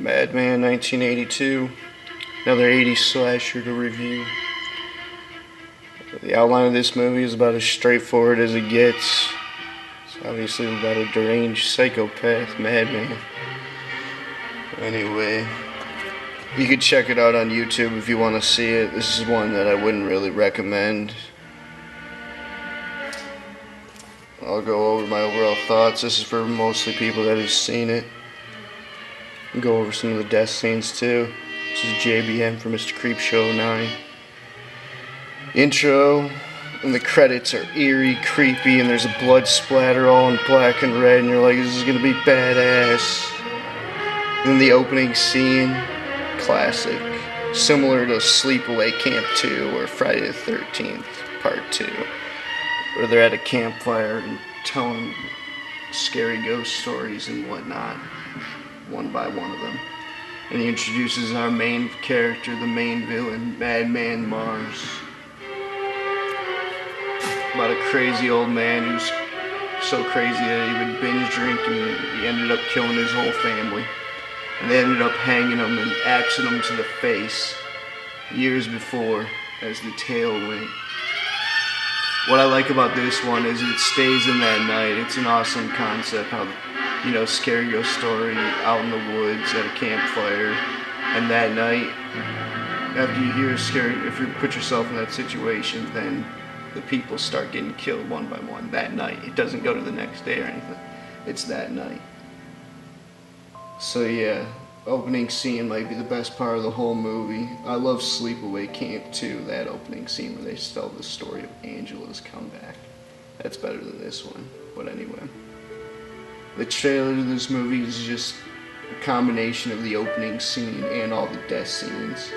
Madman 1982. Another 80s slasher to review. The outline of this movie is about as straightforward as it gets. It's obviously about a deranged psychopath, madman. Anyway, you could check it out on YouTube if you want to see it. This is one that I wouldn't really recommend. I'll go over my overall thoughts. This is for mostly people that have seen it. I'll go over some of the death scenes too. This is JBM for Mr. Creepshow 9. Intro and the credits are eerie, creepy, and there's a blood splatter all in black and red, and you're like, this is gonna be badass. And then the opening scene, classic, similar to Sleepaway Camp 2 or Friday the 13th Part 2, where they're at a campfire and telling scary ghost stories and whatnot, one by one of them. And he introduces our main character, the main villain, Madman Marz. About a crazy old man who's so crazy that he would binge drink and he ended up killing his whole family. And they ended up hanging him and axing him to the face years before, as the tale went. What I like about this one is it stays in that night. It's an awesome concept, how, you know, scary ghost story out in the woods at a campfire, and that night, after you hear a scary, if you put yourself in that situation, then the people start getting killed one by one that night. It doesn't go to the next day or anything. It's that night. So yeah, opening scene might be the best part of the whole movie. I love Sleepaway Camp 2, that opening scene where they tell the story of Angela's comeback. That's better than this one, but anyway. The trailer to this movie is just a combination of the opening scene and all the death scenes.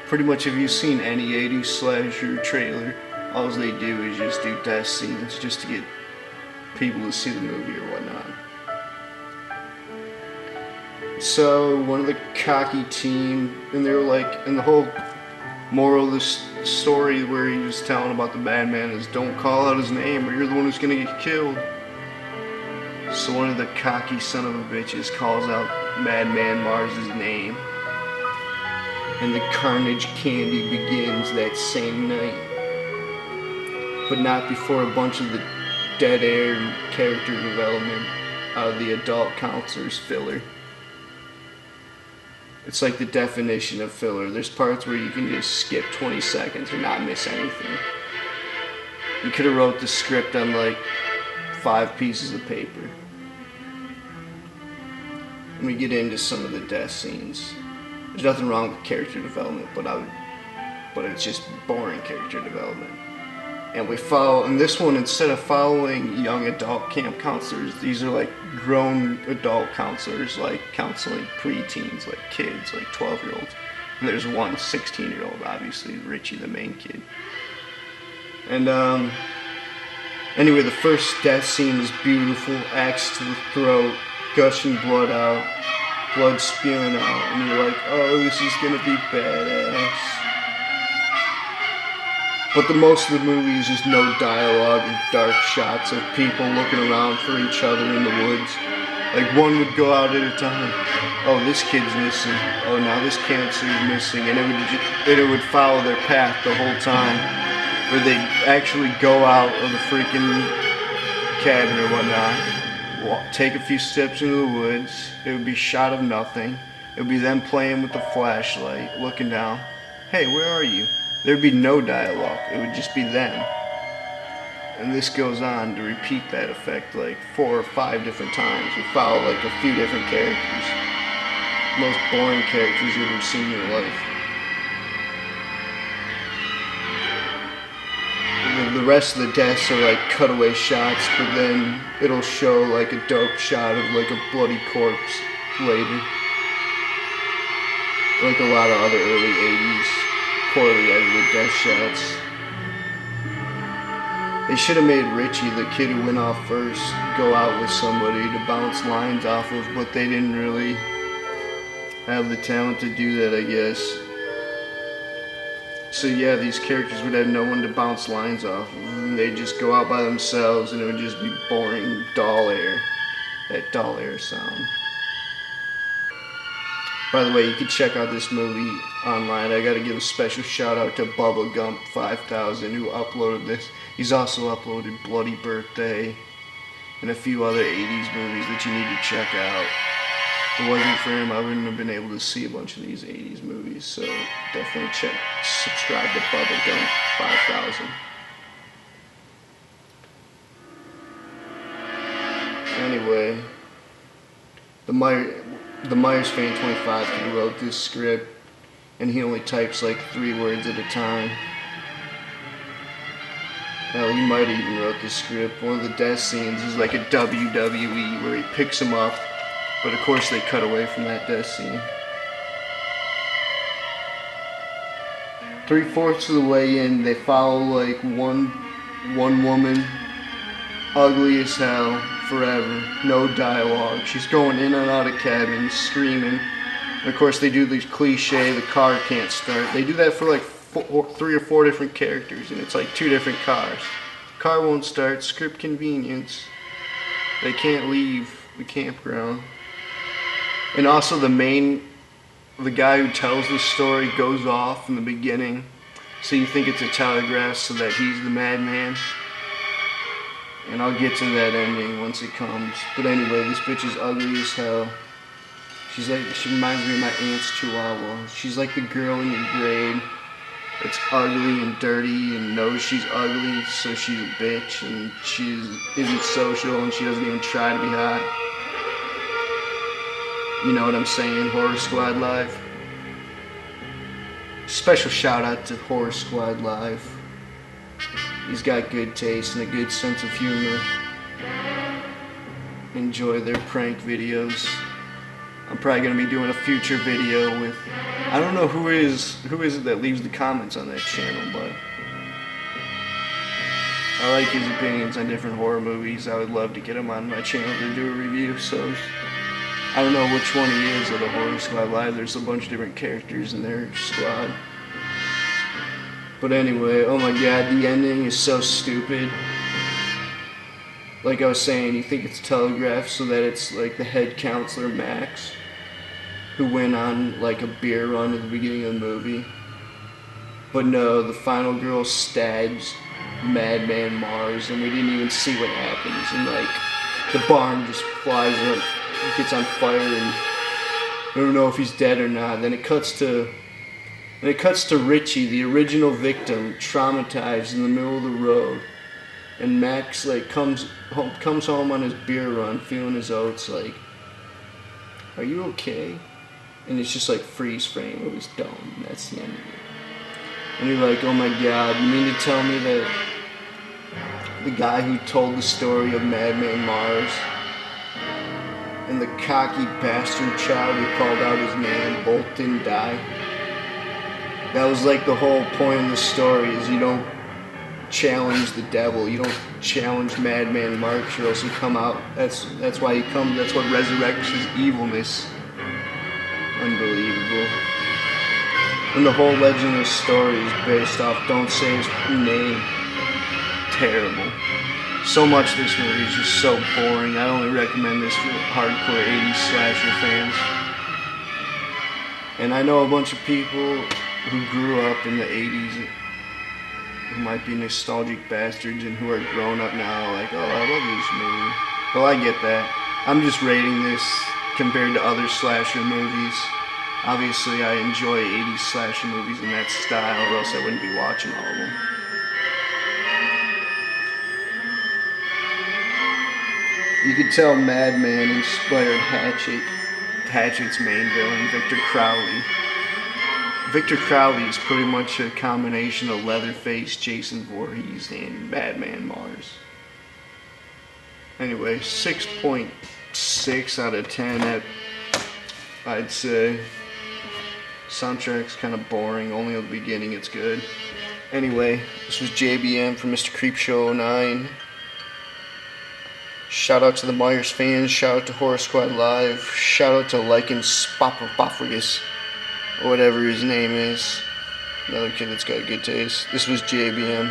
Pretty much if you've seen any 80s slasher trailer, all they do is just do death scenes just to get people to see the movie or whatnot. So, one of the cocky team, and they were like, and the whole moral of this story where he was telling about the madman is don't call out his name or you're the one who's gonna get killed. So one of the cocky son of a bitches calls out Madman Marz's name, and the carnage candy begins that same night. But not before a bunch of the dead air character development out of the adult counselor's filler. It's like the definition of filler. There's parts where you can just skip 20 seconds and not miss anything. You could have wrote the script on like 5 pieces of paper. And we get into some of the death scenes. There's nothing wrong with character development, but it's just boring character development. And we follow, in this one, instead of following young adult camp counselors, these are like grown adult counselors, like counseling preteens, like kids, like 12-year-olds. And there's one 16-year-old, obviously, Richie, the main kid. And anyway, the first death scene is beautiful, axe to the throat, gushing blood out, blood spewing out, and you're like, oh, this is gonna be badass. But the most of the movie is just no dialogue and dark shots of people looking around for each other in the woods. Like one would go out at a time. Oh, this kid's missing. Oh, now this cancer's missing, and it would follow their path the whole time, where they'd actually go out of the freaking cabin or whatnot, take a few steps into the woods. It would be shot of nothing. It would be them playing with the flashlight, looking down. Hey, where are you? There'd be no dialogue, it would just be them. And this goes on to repeat that effect like 4 or 5 different times. We follow like a few different characters. Most boring characters you've ever seen in your life. The rest of the deaths are like cutaway shots, but then it'll show like a dope shot of like a bloody corpse later. Like a lot of other early 80s. Poorly edited death shots. They should have made Richie, the kid who went off first, go out with somebody to bounce lines off of, but they didn't really have the talent to do that, I guess. So yeah, these characters would have no one to bounce lines off of, and they'd just go out by themselves, and it would just be boring doll air. That doll air sound. By the way, you can check out this movie online. I gotta give a special shout out to Bubba Gump 5000 who uploaded this. He's also uploaded Bloody Birthday and a few other 80s movies that you need to check out. If it wasn't for him, I wouldn't have been able to see a bunch of these 80s movies, so definitely subscribe to Bubba Gump 5000. Anyway, the Myers fan 25 who wrote this script, and he only types like 3 words at a time. Hell, he might have even wrote the script. One of the death scenes is like a WWE where he picks him up, but of course they cut away from that death scene. 3/4 of the way in, they follow like one woman, ugly as hell, forever, no dialogue. She's going in and out of cabins, screaming. And of course they do this cliche, the car can't start. They do that for like 3 or 4 different characters, and it's like 2 different cars. Car won't start, script convenience. They can't leave the campground. And also the guy who tells the story goes off in the beginning, so you think it's a telegraph so that he's the madman. And I'll get to that ending once it comes. But anyway, this bitch is ugly as hell. She reminds me of my aunt's chihuahua. She's like the girl in your grade that's ugly and dirty and knows she's ugly, so she's a bitch, and she isn't social and she doesn't even try to be hot. You know what I'm saying, Horrorsquadlive? Special shout out to Horrorsquadlive. He's got good taste and a good sense of humor. Enjoy their prank videos. I'm probably going to be doing a future video with, I don't know who is it that leaves the comments on that channel, but I like his opinions on different horror movies. I would love to get him on my channel to do a review, so I don't know which one he is of the Horrorsquadlive. There's a bunch of different characters in their squad. But anyway, oh my god, the ending is so stupid. Like I was saying, you think it's telegraphed so that it's like the head counselor, Max, who went on like a beer run at the beginning of the movie. But no, the final girl stabs Madman Marz, and we didn't even see what happens. And like, the barn just flies up, gets on fire, and I don't know if he's dead or not. Then it cuts to Richie, the original victim, traumatized in the middle of the road. And Max like comes home on his beer run, feeling his oats, like, "Are you okay?" And it's just like freeze frame of his dome. That's the end of it. And you're like, "Oh my god, you mean to tell me that the guy who told the story of Madman Marz and the cocky bastard child who called out his name both didn't die?" That was like the whole point of the story, is you don't challenge the devil, you don't challenge Madman Marz, or else he'll come out. That's why he comes, that's what resurrects his evilness. Unbelievable. And the whole legend of the story is based off don't say his name. Terrible. So much of this movie is just so boring. I only recommend this for hardcore 80s slasher fans. And I know a bunch of people who grew up in the 80s who might be nostalgic bastards and who are grown up now like, "Oh, I love this movie." Well, I get that. I'm just rating this compared to other slasher movies. Obviously, I enjoy 80s slasher movies in that style, or else I wouldn't be watching all of them. You could tell Madman inspired Hatchet's main villain, Victor Crowley. Victor Crowley is pretty much a combination of Leatherface, Jason Voorhees, and Madman Marz. Anyway, 6.6 out of 10, I'd say. Soundtrack's kind of boring, only at the beginning it's good. Anyway, this was JBM from Mr. Creepshow 09. Shout out to the Myers fans, shout out to Horrorsquadlive, shout out to Lycan Spopopophagus, or whatever his name is. Another kid that's got good taste. This was JBM.